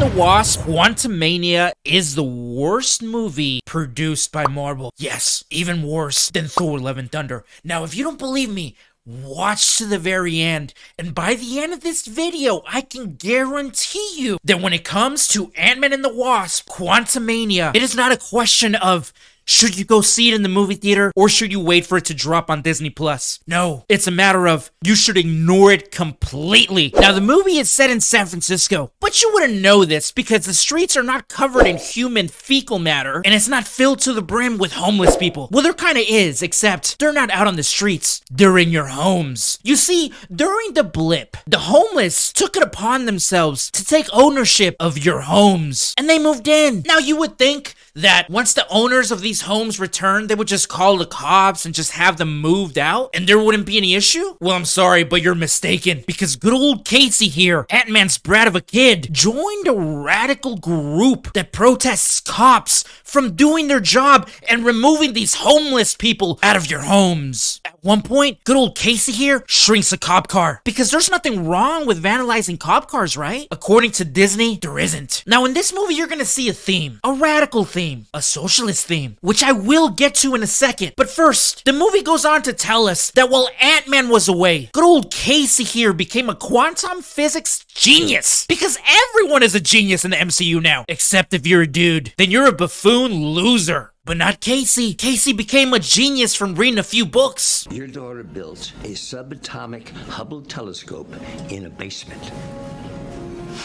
the Wasp Quantumania is the worst movie produced by Marvel. Yes, even worse than Thor: Love and Thunder. Now, if you don't believe me, watch to the very end, and by the end of this video, I can guarantee you that when it comes to Ant-Man and the Wasp Quantumania, it is not a question of should you go see it in the movie theater or should you wait for it to drop on Disney Plus? No, it's a matter of you should ignore it completely. Now, the movie is set in San Francisco, but you wouldn't know this because the streets are not covered in human fecal matter and it's not filled to the brim with homeless people. Well, there kind of is, except they're not out on the streets. They're in your homes. You see, during the blip, the homeless took it upon themselves to take ownership of your homes and they moved in. Now, you would think that once the owners of these homes returned, they would just call the cops and just have them moved out and there wouldn't be any issue? Well, I'm sorry, but you're mistaken, because good old Casey here, Ant-Man's brat of a kid, joined a radical group that protests cops from doing their job and removing these homeless people out of your homes. At one point, good old Casey here shrinks a cop car, because there's nothing wrong with vandalizing cop cars, right? According to Disney, there isn't. Now, in this movie, you're gonna see a theme, a radical theme, a socialist theme, which I will get to in a second. But first, the movie goes on to tell us that while Ant-Man was away, good old Casey here became a quantum physics genius. Because everyone is a genius in the MCU now, except if you're a dude. Then you're a buffoon loser. But not Casey. Casey became a genius from reading a few books. Your daughter built a subatomic Hubble telescope in a basement.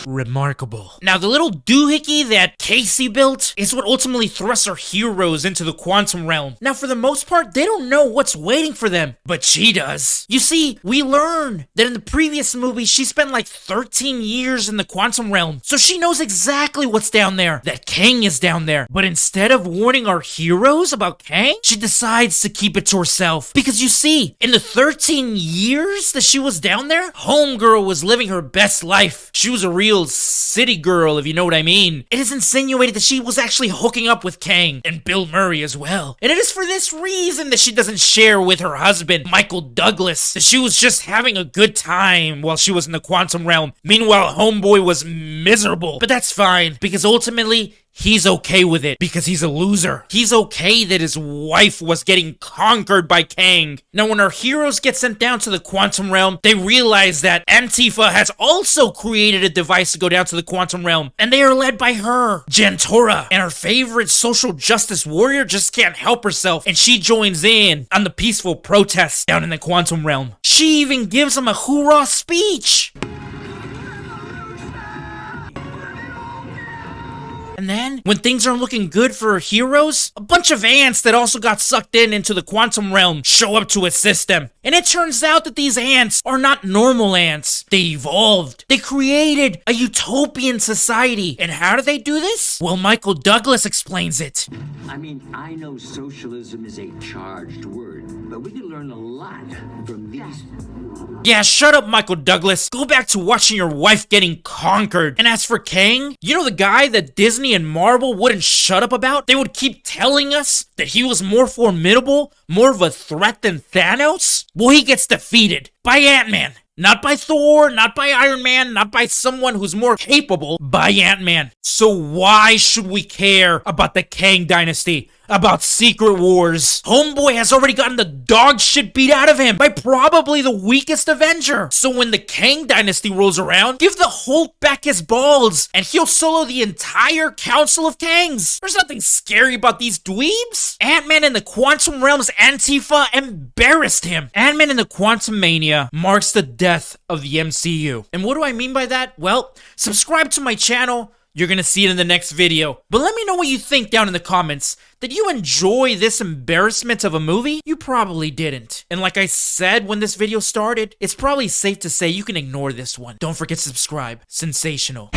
Remarkable. Now, the little doohickey that Casey built is what ultimately thrusts our heroes into the quantum realm. Now, for the most part, they don't know what's waiting for them, but she does. You see, we learn that in the previous movie, she spent like 13 years in the quantum realm, so she knows exactly what's down there, that Kang is down there. But instead of warning our heroes about Kang, she decides to keep it to herself. Because you see, in the 13 years that she was down there, Homegirl was living her best life. She was a real city girl, if you know what I mean. It is insinuated that she was actually hooking up with Kang and Bill Murray as well. And it is for this reason that she doesn't share with her husband, Michael Douglas, that she was just having a good time while she was in the quantum realm. Meanwhile, Homeboy was miserable. But that's fine, because ultimately, he's okay with it because he's a loser. He's okay that his wife was getting conquered by Kang. Now, when our heroes get sent down to the quantum realm, they realize that Ant IFA has also created a device to go down to the quantum realm, and they are led by her, Jantora. And our favorite social justice warrior just can't help herself, and she joins in on the peaceful protests down in the quantum realm. She even gives them a hoorah speech. And then, when things aren't looking good for our heroes, a bunch of ants that also got sucked into the quantum realm show up to assist them. And it turns out that these ants are not normal ants. They evolved. They created a utopian society. And how do they do this? Well, Michael Douglas explains it. I mean, I know socialism is a charged word, but we can learn a lot from these. Yeah, shut up, Michael Douglas. Go back to watching your wife getting conquered. And as for Kang, you know the guy that Disney and Marvel wouldn't shut up about? They would keep telling us that he was more formidable, more of a threat than Thanos? Well, he gets defeated by Ant-Man. Not by Thor, not by Iron Man, not by someone who's more capable, by Ant-Man. So why should we care about the Kang Dynasty? About Secret Wars? Homeboy has already gotten the dog shit beat out of him by probably the weakest Avenger. So when the Kang Dynasty rolls around, give the Hulk back his balls and he'll solo the entire Council of Kangs. There's nothing scary about these dweebs. Ant-Man in the Quantum Realm's Ant IFA embarrassed him. Ant-Man in the Quantumania marks the death of the MCU. And what do I mean by that? Well, subscribe to my channel. You're gonna see it in the next video. But let me know what you think down in the comments. Did you enjoy this embarrassment of a movie? You probably didn't. And like I said when this video started, it's probably safe to say you can ignore this one. Don't forget to subscribe. Sensational.